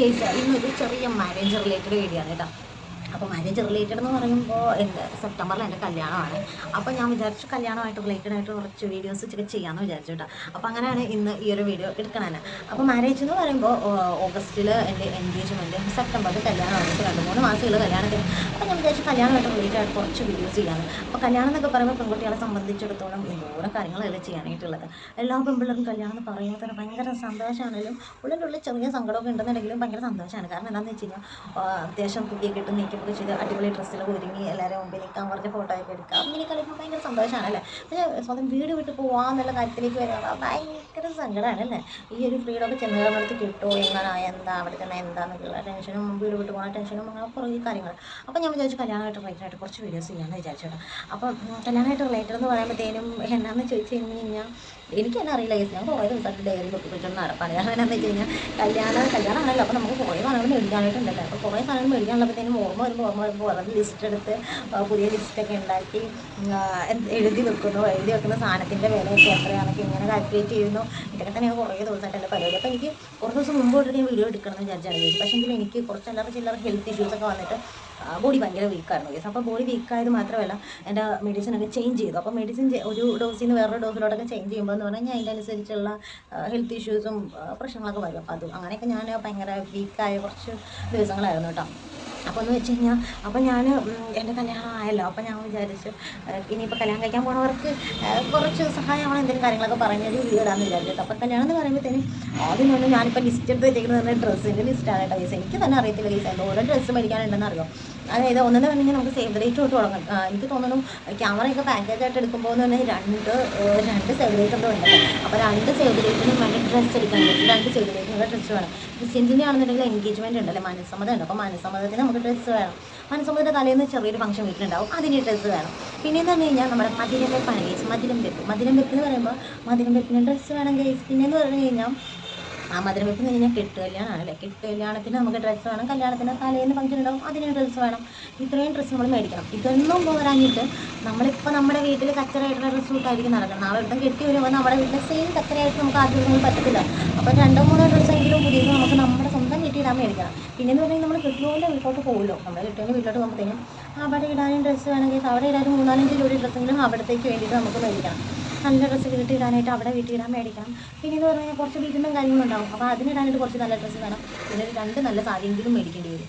Guys, ഇന്നൊരു ചെറിയ marriage related video ആണ് കേട്ടോ. അപ്പോൾ മാരേജ് റിലേറ്റഡ് എന്ന് പറയുമ്പോൾ എൻ്റെ സെപ്റ്റംബറിൽ എൻ്റെ കല്യാണമാണ്. അപ്പോൾ ഞാൻ വിചാരിച്ചു കല്യാണമായിട്ട് റിലേറ്റഡ് ആയിട്ട് കുറച്ച് വീഡിയോസ് ഇച്ചിരി ചെയ്യാമെന്ന് വിചാരിച്ചു കേട്ടോ. അപ്പോൾ അങ്ങനെയാണ് ഇന്ന് ഈ ഒരു വീഡിയോ എടുക്കണത്. അപ്പോൾ മാരേജ് എന്ന് പറയുമ്പോൾ ഓഗസ്റ്റിൽ എൻ്റെ എൻഗേജ്മെൻറ്റ്, സെപ്റ്റംബറിൽ കല്യാണം വന്നിട്ട് 2-3 മാസമുള്ള കല്യാണത്തിന്. അപ്പോൾ ഞാൻ വിചാരിച്ചു കല്യാണമായിട്ട് റിലേറ്റഡ് ആയിട്ട് കുറച്ച് വീഡിയോസ് ചെയ്യാമെന്ന്. അപ്പോൾ കല്യാണം എന്നൊക്കെ പറയുമ്പോൾ പെൺകുട്ടികളെ സംബന്ധിച്ചിടത്തോളം എന്തോരം കാര്യങ്ങളല്ല ചെയ്യാനായിട്ടുള്ളത്. എല്ലാ പെൺപിള്ളേരും കല്യാണം എന്ന് പറയുമ്പോൾ തന്നെ ഭയങ്കര സന്തോഷമാണെങ്കിലും ഉള്ളിലുള്ള ചെറിയ സങ്കടമൊക്കെ ഉണ്ടെന്നുണ്ടെങ്കിലും ഭയങ്കര സന്തോഷമാണ്. കാരണം എന്താണെന്ന് വെച്ച് കഴിഞ്ഞാൽ അത്യാവശ്യം കുട്ടിയൊക്കെ ഇട്ട് നീക്കി ചെയ്ത് അടിപൊളി ഡ്രസ്സിലൊക്കെ ഒരുങ്ങി എല്ലാവരും മുമ്പിൽ നിൽക്കാൻ കുറച്ച് ഫോട്ടോ ഒക്കെ എടുക്കുക. അങ്ങനെ കളിക്കുമ്പോൾ ഭയങ്കര സന്തോഷമാണ് അല്ലേ. പക്ഷേ സ്വന്തം വീട് വിട്ട് പോകാമെന്നുള്ള കാര്യത്തിലേക്ക് വരിക ഭയങ്കര സങ്കടമാണ് അല്ലേ. ഈ ഒരു ഫ്രീഡമൊക്കെ ചെന്ന് കയറുന്നിടത്ത് കിട്ടുമോ, എങ്ങനെ എന്താ അവിടെ തന്നെ എന്താണെന്നുള്ള ടെൻഷനും, വീട് വിട്ട് പോകുന്ന ടെൻഷനും, അങ്ങനെ കുറേ കാര്യങ്ങൾ. അപ്പോൾ ഞാൻ വിചാരിച്ചു കല്യാണമായിട്ട് റിലേറ്റഡ് കുറച്ച് വീഡിയോസ് ചെയ്യാമെന്ന് വിചാരിച്ചോട്ടോ. അപ്പോൾ കല്യാണമായിട്ട് റിലേറ്റഡ് എന്ന് പറയുമ്പോഴത്തേനും എന്നാന്ന് ചോദിച്ചു കഴിഞ്ഞാൽ എനിക്ക് തന്നെ അറിയില്ല. ഞാൻ കുറേ ദിവസമായിട്ട് ഡയറി പൊട്ടിപ്പിച്ചൊന്നും നടപ്പാണ്. കാരണം എന്താണെന്ന് വെച്ച് കഴിഞ്ഞാൽ കല്യാണമാണല്ലോ. അപ്പോൾ നമുക്ക് കുറേ സാധനങ്ങൾ മേടിക്കാനായിട്ടുണ്ടല്ലോ. അപ്പോൾ കുറേ സാധനങ്ങൾ മേടിക്കാനുള്ളപ്പോഴത്തേനും ഓർമ്മ വരുമ്പോൾ വെറുതെ ലിസ്റ്റ് എടുത്ത് പുതിയ ലിസ്റ്റൊക്കെ ഉണ്ടാക്കി എഴുതി വെക്കുന്ന സാധനത്തിൻ്റെ വിലയൊക്കെ എത്രയാണെങ്കിൽ ഇങ്ങനെ കാൽക്കുലേറ്റ് ചെയ്യുന്നു. ഇതൊക്കെ തന്നെ കുറേ ദിവസമായിട്ട് എൻ്റെ പരിപാടി. അപ്പോൾ എനിക്ക് കുറേ ദിവസം മുമ്പ് തൊട്ട് ഞാൻ വീഡിയോ എടുക്കണമെന്ന് വിചാരിച്ചാണ്. പക്ഷേ എങ്കിലും എനിക്ക് കുറച്ച് ചില്ലറ ഹെൽത്ത് ഇഷ്യൂസൊക്കെ വന്നിട്ട് ബോഡി ഭയങ്കര വീക്കായിരുന്നു കേസ്. അപ്പോൾ ബോഡി വീക്കായത് മാത്രമല്ല എൻ്റെ മെഡിസിനൊക്കെ ചേഞ്ച് ചെയ്തു. അപ്പോൾ മെഡിസിൻ ഒരു ഡോസിൽ നിന്ന് വേറൊരു ഡോസിലോട്ടൊക്കെ ചേഞ്ച് ചെയ്യുമ്പോൾ എന്ന് പറഞ്ഞാൽ അതിൻ്റെ അനുസരിച്ചുള്ള ഹെൽത്ത് ഇഷ്യൂസും പ്രശ്നങ്ങളൊക്കെ വരും. അപ്പോൾ അങ്ങനെയൊക്കെ ഞാൻ ഭയങ്കര വീക്കായ കുറച്ച് ദിവസങ്ങളായിരുന്നു കേട്ടോ. അപ്പോൾ എന്ന് വെച്ച് കഴിഞ്ഞാൽ അപ്പോൾ ഞാൻ എൻ്റെ കല്യാണം ആയല്ലോ. അപ്പോൾ ഞാൻ വിചാരിച്ചു ഇനിയിപ്പോൾ കല്യാണം കഴിക്കാൻ പോണവർക്ക് കുറച്ച് സഹായമാണ് എന്തെങ്കിലും കാര്യങ്ങളൊക്കെ പറഞ്ഞൊരു വീടാന്ന് വിചാരിച്ചിട്ട്. അപ്പോൾ കല്യാണം എന്ന് പറയുമ്പോഴത്തേനും ആദ്യം തന്നെ ഞാനിപ്പോൾ ലിസ്റ്റ് എടുത്ത് വെച്ചിരിക്കുന്നത് ഡ്രസ്സിൻ്റെ ലിസ്റ്റാണ് കേട്ടോ കേസ്. എനിക്ക് തന്നെ അറിയത്തില്ല കേസ് ഓരോ ഡ്രസ്സ് മേടിക്കാനുണ്ടെന്ന് അറിയാം. അതായത് ഒന്നെന്ന് പറഞ്ഞാൽ നമുക്ക് സേവ് ദ ഡേറ്റ് തൊട്ട് തുടങ്ങാം. എനിക്ക് തോന്നുന്നു ക്യാമറയൊക്കെ പാക്കേജായിട്ട് എടുക്കുമ്പോൾ എന്ന് പറഞ്ഞാൽ രണ്ട് സേവ് ഡേറ്റ് ഉണ്ട്. അപ്പോൾ 2 സേവ് ദ ഡേറ്റിനും വേണ്ടി ഡ്രസ്സ് എടുക്കാൻ പറ്റും. 2 സേവ് ദ ഡേറ്റിനുള്ള ഡ്രസ്സ് വേണം. ക്രിസ്ത്യൻസിൻ്റെ ആണെന്നുണ്ടെങ്കിൽ എൻഗേജ്മെൻറ്റ് ഉണ്ടല്ലോ, മനസ്സമ്മതം ഉണ്ട്. അപ്പോൾ മനസ്സമ്മതത്തിന് നമുക്ക് ഡ്രസ്സ് വേണം. മനസ്സമ്മതത്തിൻ്റെ തലേന്ന് ചെറിയൊരു ഫംഗ്ഷൻ വീട്ടിലുണ്ടാവും, അതിന് ഡ്രസ്സ് വേണം. പിന്നെയെന്ന് പറഞ്ഞു കഴിഞ്ഞാൽ നമ്മുടെ മധുരം വെപ്പാണ് കേസ്. മധുരം വെപ്പ് എന്ന് പറയുമ്പോൾ മധുരം വെപ്പിന് ഡ്രസ്സ് വേണം കേസ്. പിന്നെയെന്ന് പറഞ്ഞു കഴിഞ്ഞാൽ ആ മധുരം വെപ്പ് കഴിഞ്ഞാൽ കെട്ടുകല്യാണമാണല്ലേ. കെട്ടുകല്യാണത്തിന് നമുക്ക് ഡ്രസ്സ് വേണം. കല്യാണത്തിൻ്റെ തലേന്ന് ഫംഗ്ഷൻ ഉണ്ടാവും, അതിന് ഡ്രസ്സ് വേണം. ഇത്രയും ഡ്രസ്സ് നമ്മൾ മേടിക്കണം. ഇതൊന്നും പോരാഞ്ഞിട്ട് നമ്മളിപ്പോൾ നമ്മുടെ വീട്ടിൽ കച്ചറയായിട്ടുള്ള ഡ്രസ്സ് ഇട്ടായിരിക്കും നടക്കണം. നാളെ ഒട്ടും കെട്ടി വരുമ്പോൾ നമ്മുടെ വീട്ടിൽ സെയിം കച്ചറയായിട്ട് നമുക്ക് ആദ്യം പറ്റത്തില്ല. അപ്പോൾ 2-3 ഡ്രസ്സെങ്കിലും പുതിയത് നമുക്ക് നമ്മുടെ സ്വന്തം വീട്ടിലിടാൻ മേടിക്കണം. പിന്നെയെന്ന് പറഞ്ഞാൽ നമ്മൾ കെട്ടുപോലെ വീട്ടിലോട്ട് പോകുമല്ലോ. നമ്മുടെ കെട്ടുവിൻ്റെ വീട്ടിലോട്ട് പോകുമ്പോഴത്തേനും അവിടെ ഇടാനും ഡ്രസ്സ് വേണമെങ്കിൽ അവിടെ ഇടാനും 3-4 ജോഡി ഡ്രസ്സെങ്കിലും അവിടത്തേക്ക് വേണ്ടിയിട്ട് നമുക്ക് മേടിക്കണം. നല്ല ഡ്രസ്സ് വീട്ടിലിടാനായിട്ട് അവിടെ വീട്ടിലിടാൻ മേടിക്കണം. പിന്നെ എന്ന് പറഞ്ഞാൽ കുറച്ച് വീട്ടിലും കാര്യങ്ങളുണ്ടാവും. അപ്പോൾ അതിനിടാനായിട്ട് കുറച്ച് നല്ല ഡ്രസ്സ് വേണം. പിന്നെ ഒരു 2 നല്ല സാരിയെങ്കിലും മേടിക്കേണ്ടി വരും.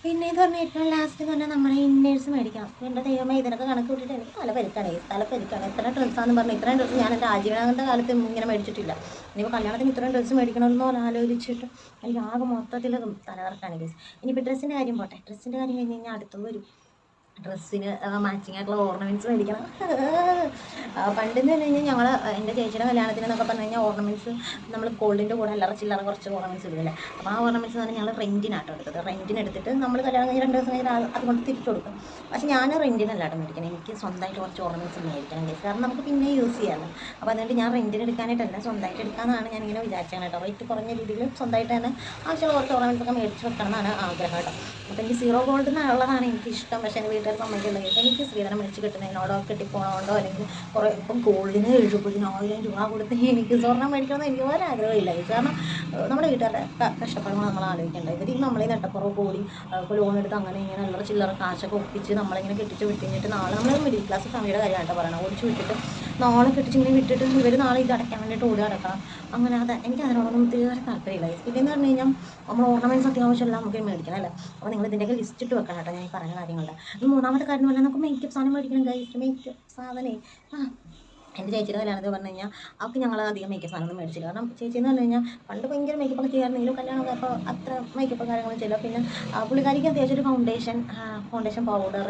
പിന്നെ എന്ന് പറഞ്ഞാൽ ഏറ്റവും ലാസ്റ്റ് എന്ന് പറഞ്ഞാൽ നമ്മുടെ ഇന്നേഴ്സ് മേടിക്കണം. എൻ്റെ ദൈവമേ, ഇതിനൊക്കെ കണക്ക് കൂട്ടിയിട്ട് എനിക്ക് തലപ്പെരുക്കാണ്. എത്ര ഡ്രസ്സാണെന്ന് പറഞ്ഞാൽ ഇത്രയും ഡ്രസ്സ് ഞാൻ എൻ്റെ ആജീവനാന്ത കാലത്ത് ഇങ്ങനെ മേടിച്ചിട്ടില്ല. ഇനിയിപ്പോൾ കല്യാണത്തിന് ഇത്രയും ഡ്രസ്സ് മേടിക്കണമെന്നോ ആലോചിച്ചിട്ട് എനിക്ക് ആകെ മൊത്തത്തിൽ തലകറക്കാണ് കേസ്. ഇനിയിപ്പോൾ ഡ്രസ്സിൻ്റെ കാര്യം പോട്ടെ. ഡ്രസ്സിൻ്റെ കാര്യം കഴിഞ്ഞ് കഴിഞ്ഞാൽ അടുത്തത് വരും. ഡ്രസ്സിന് മാച്ചിങ് ആയിട്ടുള്ള ഓർണമെൻറ്റ്സ് മേടിക്കണം. പണ്ടെന്ന് പറഞ്ഞു കഴിഞ്ഞാൽ ഞങ്ങൾ എൻ്റെ ചേച്ചിയുടെ കല്യാണത്തിന് എന്നൊക്കെ പറഞ്ഞു കഴിഞ്ഞാൽ ഓർണമെൻറ്റ്സ് നമ്മൾ ഗോൾഡിൻ്റെ കൂടെ ചില്ലറ കുറച്ച് ഓർണമെൻറ്റ്സ് ഇടുന്നില്ലേ. അപ്പോൾ ആ ഓർണമെൻറ്റ്സ് തന്നെ ഞങ്ങൾ റെൻറ്റിനാട്ടോ എടുത്തത്. റെൻറ്റിനെടുത്തിട്ട് നമ്മൾ കല്യാണം കഴിഞ്ഞ് 2 ദിവസം കഴിഞ്ഞാൽ അതുകൊണ്ട് തിരിച്ചു കൊടുക്കും. പക്ഷേ ഞാൻ റെൻറ്റിനല്ലാട്ടോ മേടിക്കണം. എനിക്ക് സ്വന്തമായിട്ട് കുറച്ച് ഓർണമെൻറ്റ്സ് മേടിക്കണം കേസ്. കാരണം നമുക്ക് പിന്നെ യൂസ് ചെയ്യാമല്ലോ. അപ്പോൾ അതുകൊണ്ട് ഞാൻ റെൻറ്റിന് എടുക്കാനായിട്ടല്ല, സ്വന്തമായിട്ട് എടുക്കാമെന്നാണ് ഞാനിങ്ങനെ വിചാരിച്ചത് കേട്ടോ. റേറ്റ് കുറഞ്ഞ രീതിയിൽ സ്വന്തമായിട്ട് തന്നെ ആവശ്യമുള്ള കുറച്ച് ഓർണമെൻറ്റ്സ് ഒക്കെ മേടിച്ച് വെക്കണം എന്നാണ് ആഗ്രഹം കേട്ടോ. അപ്പോൾ എനിക്ക് 0 ഗോൾഡ് എന്നുള്ളതാണ് എനിക്കിഷ്ടം. പക്ഷേ എൻ്റെ വീട്ടുകാർ സമ്മതിക്കുള്ളത് എനിക്ക് സ്ത്രീധനം മേടിച്ച് കിട്ടുന്നതിനോടോ കെട്ടിപ്പോണോണ്ടോ അല്ലെങ്കിൽ കുറേ ഇപ്പം ഗോൾഡിന് 70,000 രൂപ കൊടുത്ത് എനിക്ക് സ്വർണ്ണം മേടിക്കണമെന്ന് എനിക്ക് ഒരാഗ്രഹമില്ല. കാരണം നമ്മുടെ വീട്ടുകാരുടെ കഷ്ടപ്പാടുകൾ നമ്മൾ ആലോചിക്കേണ്ടത്. ഇവർ നമ്മളെ നെട്ടപ്പുറം കൂടി ഇപ്പോൾ ലോൺ എടുത്ത് അങ്ങനെ ഇങ്ങനെ ഉള്ള ചില്ലറ കാശൊക്കെ ഒപ്പിച്ച് നമ്മളിങ്ങനെ കെട്ടിച്ച് വിട്ടിട്ട് നാളെ നമ്മൾ മിഡിൽ ക്ലാസ് ഫാമിലിയുടെ കാര്യമായിട്ട് പറയണം. ഓടിച്ച് വിട്ടിട്ട് നാളെ കെട്ടിച്ചിങ്ങനെ വിട്ടിട്ട് ഇവർ നാളെ ഇത് അടയ്ക്കാൻ വേണ്ടിയിട്ട് ഓടി അടക്കണം. അങ്ങനെ എനിക്ക് അതിനോടൊന്നും തീരെ താല്പര്യമില്ല. പിന്നെയെന്ന് പറഞ്ഞു കഴിഞ്ഞാൽ നമ്മൾ ഓർണമെൻറ്റ്സ് അത്യാവശ്യമെല്ലാം നമുക്ക് മേടിക്കണം അല്ലേ. അപ്പോൾ നിങ്ങൾ ഇതിൻ്റെയൊക്കെ ലിസ്റ്റ് ഇട്ട് വെക്കണം കേട്ടോ ഞാൻ ഈ പറഞ്ഞ കാര്യങ്ങളുടെ. മൂന്നാമത്തെ കാര്യം എന്ന് പറഞ്ഞാൽ നമുക്ക് മേക്കപ്പ് സാധനം മേടിക്കണം ഗൈസ്. മേക്കപ്പ് സാധനമേ എൻ്റെ ചേച്ചിയുടെ കല്യാണത്തിൽ പറഞ്ഞു കഴിഞ്ഞാൽ അവർക്ക് ഞങ്ങൾ അധികം മേക്കപ്പ് സാധനമൊന്നും മേടിച്ചില്ല. കാരണം ചേച്ചി എന്ന് പറഞ്ഞു കഴിഞ്ഞാൽ പണ്ട് ഭയങ്കര മേക്കപ്പൊക്കെ ചെയ്യാറുണ്ടെങ്കിലും കല്യാണമൊക്കെ അപ്പോൾ അത്ര മേക്കപ്പ് കാര്യങ്ങളും ചെയ്യില്ല. പിന്നെ പുള്ളിക്കാരിക്ക് അത്യാവശ്യം ഒരു foundation powder,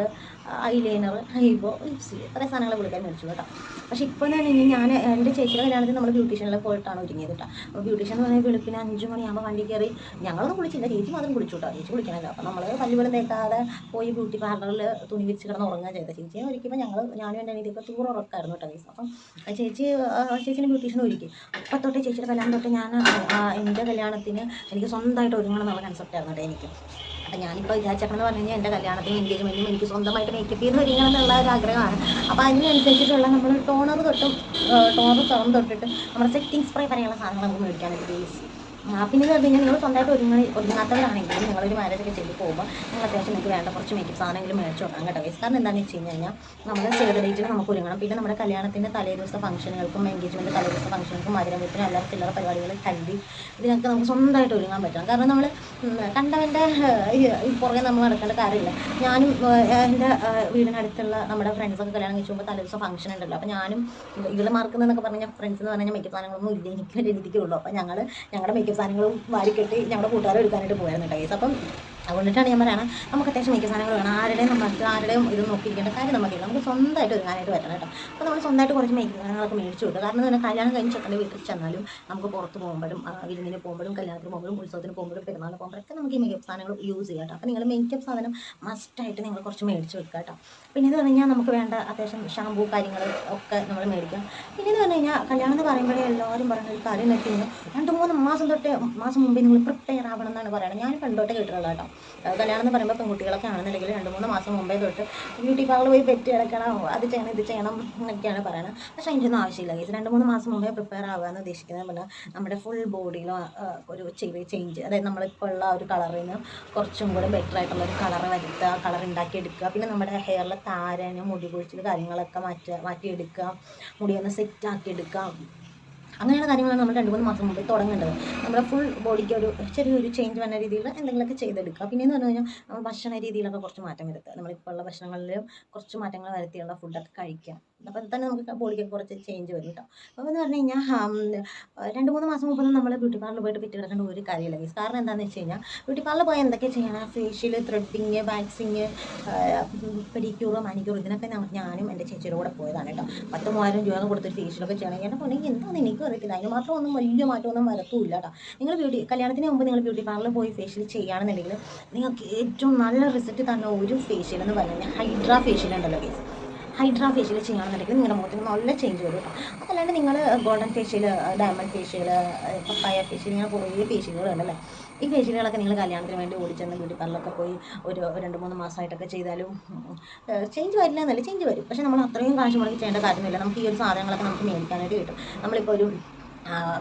eyeliner, eyebrow, lipstick ഇത്രയും സാധനങ്ങൾ പുള്ളിക്കാരി മേടിച്ചു കേട്ടോ. പക്ഷേ ഇപ്പോൾ എന്ന് പറഞ്ഞു കഴിഞ്ഞാൽ ഞാൻ എൻ്റെ ചേച്ചിയുടെ കല്യാണത്തിൽ നമ്മൾ ബ്യൂട്ടീഷ്യനിൽ പോയിട്ടാണ് ഒരുങ്ങിയത് കേട്ടോ. അപ്പോൾ ബ്യൂട്ടീഷ്യൻ എന്ന് പറഞ്ഞാൽ വെളുപ്പിന് 5 മണിയാകുമ്പോൾ വണ്ടി കയറി ഞങ്ങളൊന്നും കുളിച്ചില്ല, ചേച്ചി മാത്രം കുളിച്ചു കേട്ടോ. ചേച്ചി കുളിക്കണമല്ലോ. അപ്പോൾ നമ്മൾ പല്ലുകളും തേക്കാതെ പോയി ബ്യൂട്ടി പാർലറിൽ തുണി വിരിച്ച് കിടന്ന് ഉറങ്ങുക ചെയ്ത. ചേച്ചിയെ ഒരുക്കുമ്പോൾ ഞാനും എൻ്റെ അനിയത്തിയൊക്കെ ടൂർ ഉറക്കായിരുന്നു കേട്ടോ കേസ്. അപ്പം ചേച്ചീനെ ബ്യൂട്ടീഷ്യൻ ഒരുക്കി. അപ്പം തൊട്ട് ചേച്ചിയുടെ കല്യാണം തൊട്ട് ഞാൻ എൻ്റെ കല്യാണത്തിന് എനിക്ക് സ്വന്തമായിട്ട് ഒരുങ്ങണം എന്നുള്ള കൺസെപ്റ്റായിരുന്നു കേട്ടോ എനിക്ക്. അപ്പം ഞാനിപ്പോൾ വിചാരിച്ചേക്കണമെന്ന് പറഞ്ഞു കഴിഞ്ഞാൽ എൻ്റെ കല്യാണത്തിന് എൻഗേജ്മെൻറ്റും എനിക്ക് സ്വന്തമായിട്ട് മേക്കപ്പ് ചെയ്ത് ഒരുങ്ങണം എന്നുള്ള ഒരു ആഗ്രഹമാണ്. അപ്പോൾ അതിനനുസരിച്ചിട്ടുള്ള നമ്മൾ ടോണർ തൊട്ടും ടോണർ തുറന്ന് തൊട്ടിട്ട് നമ്മുടെ സെറ്റിംഗ് സ്പ്രേ വരെയുള്ള സാധനങ്ങൾ നമുക്ക് മേടിക്കാനായിട്ട് ബേസ് പിന്നെ എന്ന് പറഞ്ഞു കഴിഞ്ഞാൽ നിങ്ങൾ സ്വന്തമായിട്ട് ഒരുങ്ങാത്തവരാണെങ്കിലും നിങ്ങളൊരു മാരേജൊക്കെ ചെയ്ത് പോകുമ്പോൾ നിങ്ങൾ അത്യാവശ്യം നിങ്ങൾക്ക് വേണ്ട കുറച്ച് മേക്കപ്പ് സാധനങ്ങളും മേടിച്ച് വെക്കണം കേട്ടോ ഗൈസ്. കാരണം എന്താണെന്ന് വെച്ച് കഴിഞ്ഞാൽ നമ്മൾ സേവ് ദ ഡേറ്റിന് നമുക്ക് ഒരുങ്ങണം. പിന്നെ നമ്മുടെ കല്യാണത്തിൻ്റെ തലേ ദിവസത്തെ ഫംഗ്ഷനുകൾക്കും എൻഗേജ്മെൻറ്റ് തലേ ദിവസത്തെ ഫംഗ്ഷനുകൾക്കും മധുരവെപ്പിനും എല്ലാ ചില്ലറ പരിപാടികൾ ഹൽദി ഇതിനൊക്കെ നമുക്ക് സ്വന്തമായിട്ട് ഒരുങ്ങാൻ പറ്റണം. കാരണം നമ്മൾ കണ്ടവൻ്റെ പുറകെ നമ്മൾ നടക്കേണ്ട കാര്യമില്ല. ഞാനും എൻ്റെ വീടിനടുത്തുള്ള നമ്മുടെ ഫ്രണ്ട്സൊക്കെ കല്യാണം കഴിച്ച് പോകുമ്പോൾ തലേ ദിവസം ഫംഗ്ഷൻ ഉണ്ടല്ലോ. അപ്പോൾ ഞാനും ഇവള് മാർക്കുന്നതൊക്കെ പറഞ്ഞാൽ ഫ്രണ്ട്സ് എന്ന് പറഞ്ഞാൽ മേക്കപ്പ് സാധനങ്ങളൊന്നും ഇല്ല, എനിക്ക് വലിയ രീതിക്കുള്ളൂ. അപ്പോൾ ഞങ്ങളുടെ മേക്കപ്പ് സാധനങ്ങളും വാരിക്കെട്ടി ഞങ്ങളുടെ കൂട്ടുകാരെ എടുക്കാനായിട്ട് പോയായിരുന്നു കേട്ടോ. അപ്പം അതുകൊണ്ടിട്ടാണ് ഞാൻ പറയുന്നത് നമുക്ക് അത്യാവശ്യം മേക്കപ്പ് സാധനങ്ങൾ വേണം. ആരുടെയും ഇത് നോക്കിയിരിക്കേണ്ട കാര്യം നമുക്കില്ല. നമുക്ക് സ്വന്തമായിട്ട് ഒരുങ്ങാനായിട്ട് പറ്റണം കേട്ടോ. അപ്പോൾ നമ്മൾ സ്വന്തമായിട്ട് കുറച്ച് മേക്കപ്പ് സാധനങ്ങളൊക്കെ മേടിച്ചു കൊടുക്കുക. കാരണം തന്നെ കല്യാണം കഴിഞ്ഞ് ചെക്കൻ്റെ വീട്ടിൽ ചെന്നാലും നമുക്ക് പുറത്ത് പോകുമ്പോഴും വിരുന്നിന് പോകുമ്പോഴും കല്യാണത്തിന് പോകുമ്പോഴും ഉത്സവത്തിന് പോകുമ്പോഴും പെരുന്നാളിന് പോകുമ്പോഴൊക്കെ നമുക്ക് ഈ മേക്കപ്പ് സാധനങ്ങൾ യൂസ് ചെയ്യാം കേട്ടോ. അപ്പോൾ നിങ്ങൾ മേക്കപ്പ് സാധനം മസ്റ്റായിട്ട് നിങ്ങൾ കുറച്ച് മേടിച്ച് വെക്കുക കേട്ടോ. പിന്നെ എന്ന് പറഞ്ഞു കഴിഞ്ഞാൽ നമുക്ക് വേണ്ട അത്യാവശ്യം ഷാമ്പൂ കാര്യങ്ങൾ ഒക്കെ നമ്മൾ മേടിക്കാം. പിന്നെ എന്ന് പറഞ്ഞു കഴിഞ്ഞാൽ കല്യാണം എന്ന് പറയുമ്പോഴേ എല്ലാവരും പറയുന്ന ഒരു കാര്യം എന്ന് വെച്ച് കഴിഞ്ഞാൽ 2-3 മാസം മുമ്പേ നിങ്ങൾ പ്രിപ്പയർ ആവണം എന്നാണ് പറയുന്നത്. ഞാൻ പണ്ടോട്ട് കേട്ടിട്ടുള്ളത് കേട്ടോ. കല്യാണം എന്ന് പറയുമ്പോൾ പെൺകുട്ടികളൊക്കെ ആണെന്നുണ്ടെങ്കിൽ 2-3 മാസം മുമ്പേ തൊട്ട് ബ്യൂട്ടി പാർലർ പോയി പെറ്റ് കിടക്കണം, അത് ചെയ്യണം ഇത് ചെയ്യണം എന്നൊക്കെയാണ് പറയുന്നത്. പക്ഷേ അതിൻ്റെ ഒന്നും ആവശ്യമില്ല. 2-3 മാസം മുമ്പേ പ്രിപ്പയർ ആവുക എന്ന് ഉദ്ദേശിക്കുന്നത് പറഞ്ഞാൽ നമ്മുടെ ഫുൾ ബോഡിയിലും ഒരു ചെറിയ ചേഞ്ച്, അതായത് നമ്മളിപ്പോൾ ഉള്ള ഒരു കളറിൽ നിന്ന് കുറച്ചും കൂടെ ബെറ്റർ ആയിട്ടുള്ള ഒരു കളർ വരുത്തുക, കളർ ഉണ്ടാക്കിയെടുക്കുക. പിന്നെ നമ്മുടെ ഹെയറിലെ താരന് മുടി കൊഴിച്ചിൽ കാര്യങ്ങളൊക്കെ മാറ്റിയെടുക്കുക, മുടിയൊന്ന് സെറ്റാക്കി എടുക്കുക. അങ്ങനെയുള്ള കാര്യങ്ങളാണ് നമ്മൾ 2-3 മാസം മുമ്പ് തുടങ്ങേണ്ടത്. നമ്മുടെ ഫുൾ ബോഡിക്ക് ഒരു ചെറിയൊരു ചേഞ്ച് വന്ന രീതിയിൽ എന്തെങ്കിലുമൊക്കെ ചെയ്തെടുക്കുക. പിന്നെ എന്ന് പറഞ്ഞു കഴിഞ്ഞാൽ നമ്മൾ ഭക്ഷണ രീതിയിലൊക്കെ കുറച്ച് മാറ്റം വരുത്തുക. നമ്മളിപ്പോൾ ഉള്ള ഭക്ഷണങ്ങളിലും കുറച്ച് മാറ്റങ്ങൾ വരുത്തിയുള്ള ഫുഡൊക്കെ കഴിക്കുക. അപ്പോൾ തന്നെ നമുക്ക് ബോഡിക്കൊക്കെ കുറച്ച് ചേഞ്ച് വരും കേട്ടോ. അപ്പോൾ എന്ന് പറഞ്ഞു കഴിഞ്ഞാൽ 2-3 മാസം മുമ്പൊന്നും നമ്മൾ ബ്യൂട്ടി പാർലറിൽ പോയിട്ട് പെറ്റ് കിടക്കേണ്ട ഒരു കാര്യമില്ല ഗൈസ്. കാരണം എന്താണെന്ന് വെച്ച് കഴിഞ്ഞാൽ ബ്യൂട്ടി പാർലറിൽ പോയാൽ എന്തൊക്കെ ചെയ്യണം, facial, threading, waxing, pedicure, manicure, ഇതിനൊക്കെ ഞാനും എൻ്റെ ചേച്ചിയുടെ കൂടെ പോയതാണ് കേട്ടോ. 10,000 രൂപ കൊടുത്തൊരു ഫേഷ്യലൊക്കെ ചെയ്യണമെങ്കിൽ എൻ്റെ പോണെങ്കിൽ എന്താണെന്ന് എനിക്ക് അറിയത്തില്ല. അതിന് മാത്രം ഒന്നും വലിയ മാറ്റമൊന്നും വരത്തുമില്ല കേട്ടോ. നിങ്ങൾ കല്യാണത്തിന് മുമ്പ് നിങ്ങൾ ബ്യൂട്ടി പാർലറിൽ പോയി ഫേഷ്യൽ ചെയ്യുകയാണെന്നുണ്ടെങ്കിൽ നിങ്ങൾക്ക് ഏറ്റവും നല്ല റിസൾട്ട് തന്നെ ഒരു ഫേഷ്യൽ എന്ന് പറഞ്ഞു കഴിഞ്ഞാൽ ഹൈഡ്രാ ഫേഷ്യൽ ഉണ്ടല്ലോ ഗൈസ്. ഹൈഡ്രാ ഫേഷ്യൽ ചെയ്യുകയാണെന്നുണ്ടെങ്കിൽ നിങ്ങളുടെ മുഖത്തിന് നല്ല ചേഞ്ച് വരും കേട്ടോ. അതല്ലാണ്ട് നിങ്ങൾ ഗോൾഡൻ ഫേഷ്യൽ, ഡയമണ്ട് ഫേഷ്യൽ, പപ്പായ ഫേഷ്യൽ, ഇങ്ങനെ കുറേ ഫേഷ്യലുകളുണ്ടല്ലേ. ഈ ഫേഷ്യലുകളൊക്കെ നിങ്ങൾ കല്യാണത്തിന് വേണ്ടി ഓടിച്ചെന്ന് ബ്യൂട്ടി പാർലറൊക്കെ പോയി ഒരു 2-3 മാസമായിട്ടൊക്കെ ചെയ്താലും ചേഞ്ച് വരില്ല എന്നല്ല, ചേഞ്ച് വരും. പക്ഷേ നമ്മൾ അത്രയും കാശ് മുടക്കി ചെയ്യേണ്ട കാര്യമില്ല. നമുക്ക് ഈ ഒരു സാധനങ്ങളൊക്കെ നമുക്ക് മേടിക്കാനായിട്ട് കിട്ടും. നമ്മളിപ്പോൾ ഒരു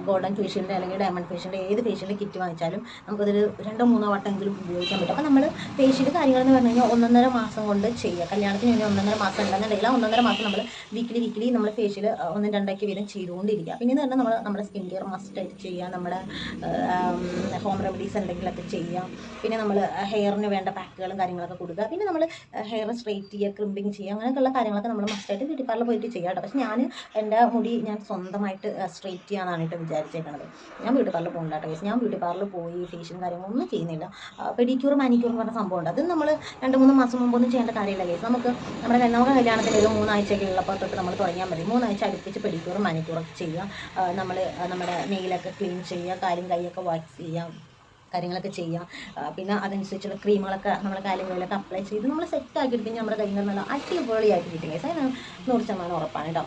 ഗോൾഡൻ ഫേഷ്യലിൻ്റെ അല്ലെങ്കിൽ ഡയമണ്ട് ഫേഷ്യലിൻ്റെ ഏത് ഫേഷ്യലിൻ്റെ കിറ്റ് വാങ്ങിച്ചാലും നമുക്കതൊരു 2-3 വട്ടമെങ്കിലും ഉപയോഗിക്കാൻ പറ്റും. അപ്പോൾ നമ്മൾ ഫേഷ്യൽ കാര്യങ്ങളെന്ന് പറഞ്ഞു കഴിഞ്ഞാൽ 1.5 മാസം കൊണ്ട് ചെയ്യുക. കല്യാണത്തിന് വേണ്ടി 1.5 മാസം ഉണ്ടെന്നുണ്ടെങ്കിൽ ആ 1.5 മാസം നമ്മൾ വീക്കിലി നമ്മൾ ഫേഷ്യൽ 1-2 വീതം ചെയ്തുകൊണ്ടിരിക്കുക. പിന്നെ എന്ന് പറഞ്ഞാൽ നമ്മുടെ സ്കിൻ കെയർ മസ്റ്റായിട്ട് ചെയ്യുക, നമ്മുടെ ഹോം റെമഡീസ് എന്തെങ്കിലുമൊക്കെ ചെയ്യുക. പിന്നെ നമ്മൾ ഹെയറിന് വേണ്ട പാക്കുകളും കാര്യങ്ങളൊക്കെ കൊടുക്കുക. പിന്നെ നമ്മൾ ഹെയർ സ്ട്രെയിറ്റ് ചെയ്യുക, ക്രിമ്പിങ് ചെയ്യുക, അങ്ങനെയൊക്കെയുള്ള കാര്യങ്ങളൊക്കെ നമ്മൾ മസ്റ്റായിട്ട് ബ്യൂട്ടി പാർലറിൽ പോയിട്ട് ചെയ്യുക കേട്ടോ. പക്ഷേ ഞാൻ എൻ്റെ മുടി ഞാൻ സ്വന്തമായിട്ട് സ്ട്രെയിറ്റ് ചെയ്യാൻ വിചാരിച്ചേക്കണത്. ഞാൻ ബ്യൂട്ടി പാർലർ പോകുന്നില്ല കേട്ടോ. ഞാൻ ബ്യൂട്ടി പാർലർ പോയി ഫേഷ്യലും കാര്യങ്ങളൊന്നും ചെയ്യുന്നില്ല. പെഡിക്യൂർ, മാനിക്യൂർ എന്ന് പറഞ്ഞ സംഭവമുണ്ട്. അത് നമ്മൾ 2-3 മാസം മുമ്പൊന്നും ചെയ്യേണ്ട കാര്യമില്ല കേസ്. നമുക്ക് കല്യാണത്തിന് ഒരു 3 ആഴ്ചയൊക്കെ ഉള്ളപ്പോൾ തൊട്ട് നമ്മൾ തുടങ്ങിയാൽ മതി. 3 ആഴ്ച അടുപ്പിച്ച് പെഡിക്യൂറും മാനിക്യൂറൊക്കെ ചെയ്യുക. നമ്മുടെ നെയിലൊക്കെ ക്ലീൻ ചെയ്യുക, കാലും കൈയൊക്കെ വാക്സ് ചെയ്യുക, കാര്യങ്ങളൊക്കെ ചെയ്യാം. പിന്നെ അതനുസരിച്ചുള്ള ക്രീമുകളൊക്കെ നമ്മുടെ കാലുകളിലൊക്കെ അപ്ലൈ ചെയ്ത് നമ്മൾ സെറ്റാക്കി എടുക്കുകയും നമ്മുടെ കയ്യിൽ നല്ല അടിപൊളിയായിട്ട് കിട്ടും കേസ്. അതിന് 100% ഉറപ്പാണ് കേട്ടോ.